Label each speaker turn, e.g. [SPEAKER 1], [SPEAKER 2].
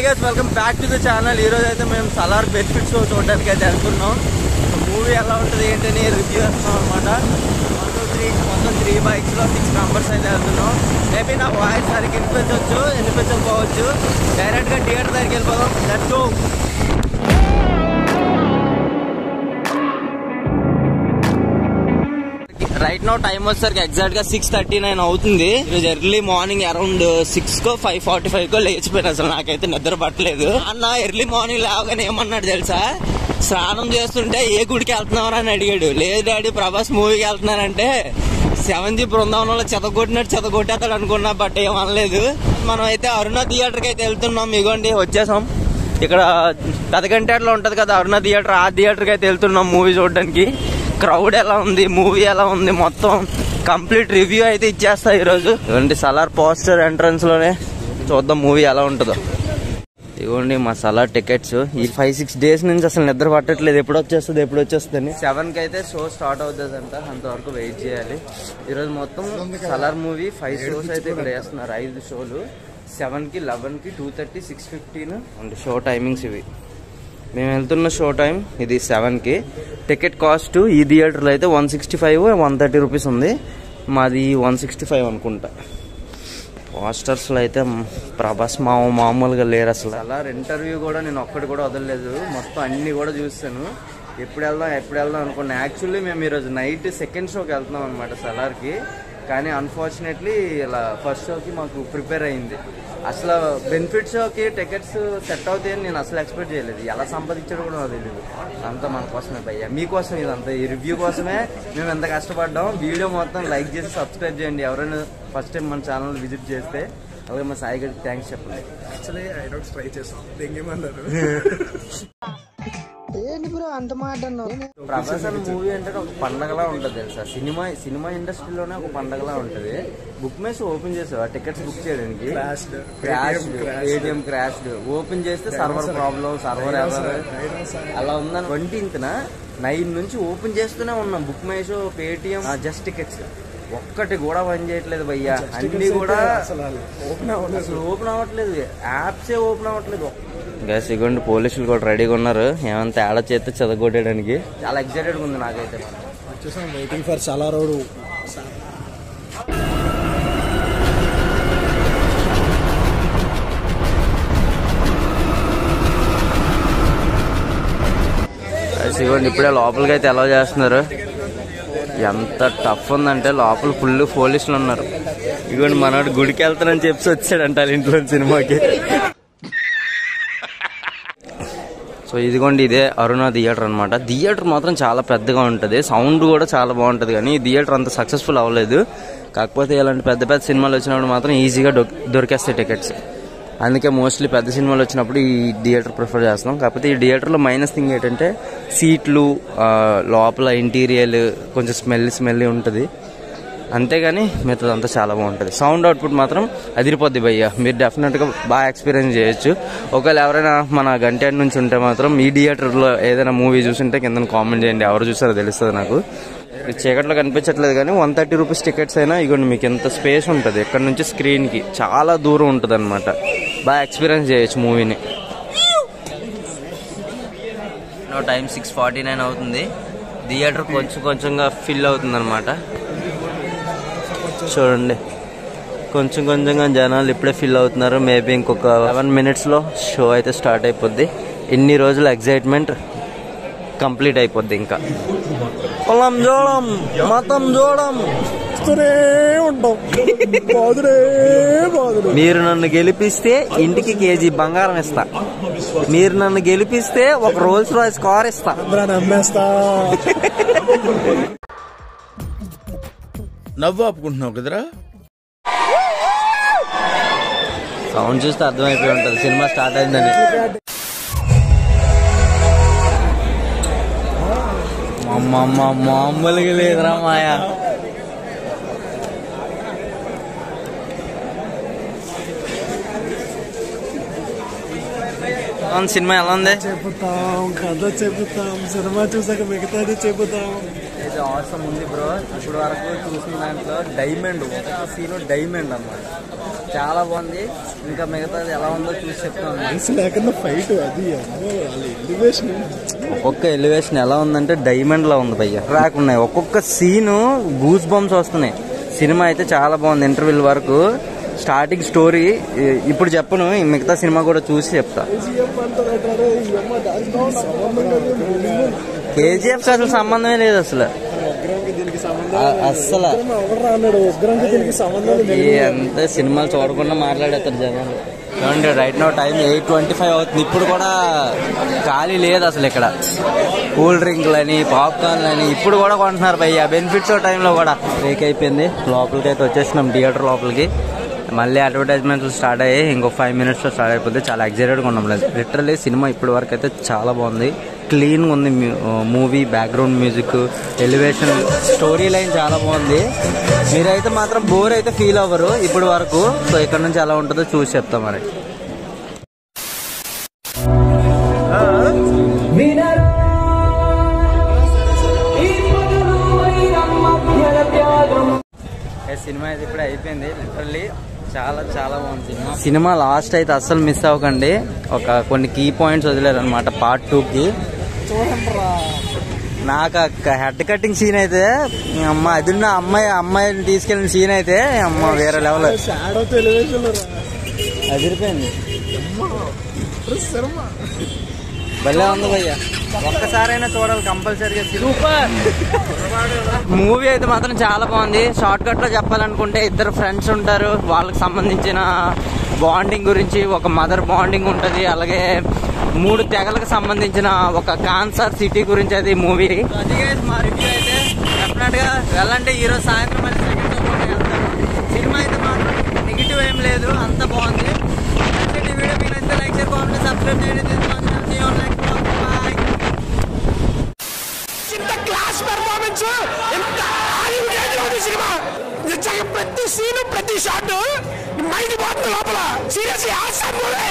[SPEAKER 1] Guys welcome back to the channel. ఈరోజు అయితే మేము సలార్ బెనిఫిట్ షో చూడడానికి అయితే వెళ్తున్నాం. మూవీ ఎలా ఉంటుంది ఏంటని రివ్యూ చేస్తున్నాం అనమాట. మొత్తం 3 బైక్స్లో 6 మెంబర్స్ అయితే వెళ్తున్నాం. మేబీ నా వాయిస్ సరికి వినిపించకపోవచ్చు. డైరెక్ట్గా థియేటర్ దగ్గరికి వెళ్ళిపోదాం. Let's go. Right now time వచ్చేసరికి ఎగ్జాక్ట్ గా 6:39 అవుతుంది. ఈరోజు ఎర్లీ మార్నింగ్ అరౌండ్ 6కో 5:45కో లేచిపోయినా. అసలు నాకైతే నిద్ర పట్టలేదు. అన్న ఎర్లీ మార్నింగ్ లేవగానే ఏమన్నాడు తెలుసా, స్నానం చేస్తుంటే ఏ గుడికి వెళ్తున్నావు అని అడిగాడు. లేదు డాడీ ప్రభాస్ మూవీకి వెళ్తున్నానంటే 7G బృందావనంలో చెతగొట్టేస్తాడు అనుకున్నా, బట్ ఏమనలేదు. మనం అయితే అరుణ థియేటర్కి అయితే వెళ్తున్నాం. ఇగోండి వచ్చేసాం. ఇక్కడ పెదగంటేటలో ఉంటది కదా అరుణ థియేటర్, ఆ థియేటర్కి అయితే వెళ్తున్నాం మూవీ చూడడానికి. క్రౌడ్ ఎలా ఉంది, మూవీ ఎలా ఉంది, మొత్తం కంప్లీట్ రివ్యూ అయితే ఇచ్చేస్తా ఈరోజు. ఇవ్వండి సలార్ పోస్టర్ ఎంట్రన్స్ లోనే చూద్దాం మూవీ ఎలా ఉంటుందో. ఇవ్వండి మా సలార్ టికెట్స్. ఈ 5-6 డేస్ నుంచి అసలు నిద్ర పట్టట్లేదు, ఎప్పుడు వచ్చేస్తుంది అని. 7కి అయితే షో స్టార్ట్ అవుతుంది అంట, అంతవరకు వెయిట్ చేయాలి. ఈరోజు మొత్తం సలార్ మూవీ 5 షోస్ అయితే ఇక్కడ వేస్తున్నారు. 5 షోలు 7కి, 11కి, 2:30, 6:15 అండ్ షో టైమింగ్స్ ఇవి. మేము వెళ్తున్న షో టైం ఇది 7కి. టికెట్ కాస్ట్ ఈ థియేటర్లో అయితే 165, 130 రూపీస్ ఉంది. మాది 165 అనుకుంటా. పోస్టర్స్లో అయితే ప్రభాస్ మామూలుగా లేరు అసలు. అలా ఇంటర్వ్యూ కూడా నేను ఒక్కటి కూడా వదలలేదు, మొత్తం అన్ని కూడా చూస్తాను. ఎప్పుడు వెళ్దాం అనుకున్నా. యాక్చువల్లీ మేము ఈరోజు నైట్ సెకండ్ షోకి వెళ్తున్నాం అనమాట సలార్కి. కానీ అన్ఫార్చునేట్లీ ఇలా ఫస్ట్ షోకి మాకు ప్రిపేర్ అయింది. అసలు బెనిఫిట్ షోకి టికెట్స్ సెట్ అవుతాయని నేను అసలు ఎక్స్పెక్ట్ చేయలేదు. ఎలా సంపాదించాడో కూడా నాకు తెలియదు. అంతా మన కోసమే భయ్యా, మీకోసం ఇదంతా. ఈ రివ్యూ కోసమే మేము ఎంత కష్టపడ్డాం. వీడియో మొత్తం లైక్ చేసి సబ్స్క్రైబ్ చేయండి ఎవరైనా ఫస్ట్ టైం మన ఛానల్ విజిట్ చేస్తే. అలాగే మా సాయి గారికి థ్యాంక్స్ చెప్పండి.
[SPEAKER 2] యాక్చువల్లీ ఐడౌట్స్ ట్రై చేసాం, ఏమన్నారు అంత మాట.
[SPEAKER 1] ప్రభాస్ అనే మూవీ అంటే ఒక పండగలా ఉంటుంది తెలుసా. సినిమా ఇండస్ట్రీలోనే ఒక పండగలా ఉంటుంది. బుక్ మై షో ఓపెన్ చేసావు, ఆ టికెట్స్ బుక్ చేయడానికి ఏటీఎం క్రాష్డ్. ఓపెన్ చేస్తే సర్వర్ ప్రాబ్లం, సర్వర్ ఎవరు అలా ఉందని 20th 9 నుంచి ఓపెన్ చేస్తూనే ఉన్నాం. Book my show, Paytm, just tickets ఒక్కటి కూడా పని చేయట్లేదు భయ్యా. అన్ని కూడా అసలు ఓపెన్ అవ్వట్లేదు, యాప్సే ఓపెన్ అవ్వట్లేదు. గ్యాస్ ఇగోండి పోలీసులు కూడా రెడీగా ఉన్నారు. ఏమైనా తేడా చేస్తే చదవగొట్టడానికి. చాలా ఎక్సైటెడ్ ఉంది నాకైతే.
[SPEAKER 2] వచ్చేసాం, వెయిటింగ్ ఫర్ సలార్ రోడ్.
[SPEAKER 1] ఇగోండి ఇప్పుడే లోపలికి అయితే అలౌ చేస్తున్నారు. ఎంత టఫ్ ఉందంటే లోపల ఫుల్ పోలీసులు ఉన్నారు. ఇగోండి మనోడు గుడికి వెళ్తానని చెప్పి వచ్చాడంట ఇంట్లో సినిమాకి. సో ఇదిగోండి ఇదే అరుణ థియేటర్ అనమాట. థియేటర్ మాత్రం చాలా పెద్దగా ఉంటుంది, సౌండ్ కూడా చాలా బాగుంటుంది. కానీ ఈ థియేటర్ అంత సక్సెస్ఫుల్ అవ్వలేదు. కాకపోతే ఇలాంటి పెద్ద సినిమాలు వచ్చినప్పుడు మాత్రం ఈజీగా దొరికేస్తాయి టికెట్స్. అందుకే మోస్ట్లీ పెద్ద సినిమాలు వచ్చినప్పుడు ఈ థియేటర్ ప్రిఫర్ చేస్తున్నాం. కాకపోతే ఈ థియేటర్లో మైనస్ థింగ్ ఏంటంటే సీట్లు, లోపల ఇంటీరియర్ కొంచెం స్మెల్లీ ఉంటుంది. అంతేగాని మిగతాదంతా చాలా బాగుంటుంది. సౌండ్ అవుట్పుట్ మాత్రం అదిరిపోద్ది భయ్య. మీరు డెఫినెట్గా బాగా ఎక్స్పీరియన్స్ చేయొచ్చు. ఒకవేళ ఎవరైనా మన గంటేటి నుంచి ఉంటే మాత్రం ఈ థియేటర్లో ఏదైనా మూవీ చూసుంటే కింద కామెంట్ చేయండి, ఎవరు చూసారో తెలుస్తుంది నాకు. చీకట్లో కనిపించట్లేదు కానీ 130 రూపీస్ టికెట్స్ అయినా ఇగోండి మీకు ఎంత స్పేస్ ఉంటుంది. ఇక్కడ నుంచి స్క్రీన్కి చాలా దూరం ఉంటుంది అనమాట. బాగా ఎక్స్పీరియన్స్ చేయొచ్చు మూవీని. టైం 6:49 అవుతుంది. థియేటర్ కొంచెంగా ఫిల్ అవుతుంది అనమాట. చూడండి కొంచెంగా జనాలు ఇప్పుడే ఫిల్ అవుతున్నారు. మేబీ ఇంకొక 11 minutesలో షో అయితే స్టార్ట్ అయిపోద్ది. ఇన్ని రోజుల ఎగ్జైట్మెంట్ కంప్లీట్ అయిపోద్ది. ఇంకా పొలం చూడం, మతం చూడం, మీరు నన్ను గెలిపిస్తే ఇంటికి కేజీ బంగారం ఇస్తా. మీరు నన్ను గెలిపిస్తే ఒక రోల్స్ రాయ్స్ కార్ ఇస్తా.
[SPEAKER 3] నవ్వు ఆపుకుంటున్నావు కదరా.
[SPEAKER 1] సౌండ్ చూస్తే అర్థమైపోయి ఉంటుంది సినిమా స్టార్ట్ అయిందని. మామూలుగా లేదురా మాయా. సినిమా ఎలా ఉంది
[SPEAKER 2] చెబుతాం, కథ చెబుతాం, సినిమా చూసాక మిగతాది చెబుతాం.
[SPEAKER 1] అయితే అవసరం ఉంది బ్రో. ఇప్పుడు వరకు చూసిన దాంట్లో డైమండ్ సీను డైమండ్ అన్నమాట, చాలా బాగుంది. ఇంకా మిగతాది ఎలా ఉందో చూసి చెప్తాను.
[SPEAKER 2] ఫైట్ అది ఎలివేషన్,
[SPEAKER 1] ఒక్కొక్క ఎలివేషన్ ఎలా ఉందంటే డైమండ్ లా ఉంది భయ్య. ట్రాక్ ఉన్నాయి, ఒక్కొక్క సీను గూస్ బంప్స్ వస్తున్నాయి. సినిమా అయితే చాలా బాగుంది. ఇంటర్వ్యూల వరకు స్టార్టింగ్ స్టోరీ ఇప్పుడు చెప్పను, మిగతా సినిమా కూడా చూసి చెప్తా. కేజీఎఫ్ అసలు సంబంధమే లేదు అసలు. అస్సలు అంతే సినిమాలు చూడకుండా మాట్లాడేస్తారు జనాలు. చూడండి రైట్ నో టైం 8:25 అవుతుంది. ఇప్పుడు కూడా ఖాళీ లేదు అసలు. ఇక్కడ కూల్ డ్రింక్లు అని పాప్కార్న్లు అని ఇప్పుడు కూడా కొంటున్నారు భయ్య. బెనిఫిట్స్ టైంలో కూడా బ్రేక్ అయిపోయింది. లోపలికి అయితే వచ్చేసినాం థియేటర్ లోపలికి. మళ్ళీ అడ్వర్టైజ్మెంట్లు స్టార్ట్ అయ్యాయి. ఇంకో 5 minutesలో స్టార్ట్ అయిపోతుంది. చాలా ఎక్సైటెడ్గా ఉన్నాం. లిటరల్లీ సినిమా ఇప్పటి వరకు అయితే చాలా బాగుంది. క్లీన్గా ఉంది movie, background music, elevation, story line చాలా బాగుంది. మీరైతే మాత్రం బోర్ అయితే ఫీల్ అవ్వరు ఇప్పుడు వరకు. సో ఇక్కడ నుంచి ఎలా ఉంటుందో చూసి చెప్తాం మరి. సినిమా అయితే ఇప్పుడే అయిపోయింది. లిటరల్లీ చాలా చాలా బాగుంది సినిమా. లాస్ట్ అయితే అస్సలు మిస్ అవ్వకండి. కొన్ని కీ పాయింట్స్ వదిలేరు అనమాట పార్ట్ 2కి. నాకు హెడ్ కటింగ్ సీన్ అయితే అమ్మ, అది ఉన్న అమ్మాయిని తీసుకెళ్ళిన సీన్ అయితే అమ్మ వేరే లెవెల్ అదిరిపోయింది. భలే ఉంది భయ్య, ఒక్కసారైనా చూడాలి కంపల్సరీగా. సూపర్ మూవీ అయితే మాత్రం చాలా బాగుంది. షార్ట్ కట్ లో చెప్పాలనుకుంటే ఇద్దరు ఫ్రెండ్స్ ఉంటారు, వాళ్ళకి సంబంధించిన బాండింగ్ గురించి, ఒక మదర్ బాండింగ్ ఉంటుంది, అలాగే 3 తెగలకు సంబంధించిన ఒక కాన్సర్ సిటీ గురించి అది మూవీ. అది మా రివ్యూ అయితే డెఫినెట్ గా వెళ్ళండి. ఈరోజు సాయంత్రం మళ్ళీ సెకండ్ షో వెళ్తాను. సినిమా అయితే మాత్రం నెగిటివ్ ఏం లేదు, అంత బాగుంది. వీడియో మీకు నచ్చితే లైక్ చేయండి, కామెంట్, సబ్స్క్రైబ్ చేయండి.
[SPEAKER 4] ప్రతి సీను ప్రతి షాట్ మైండ్ పోతుంది లోపల. Seriously awesome movie.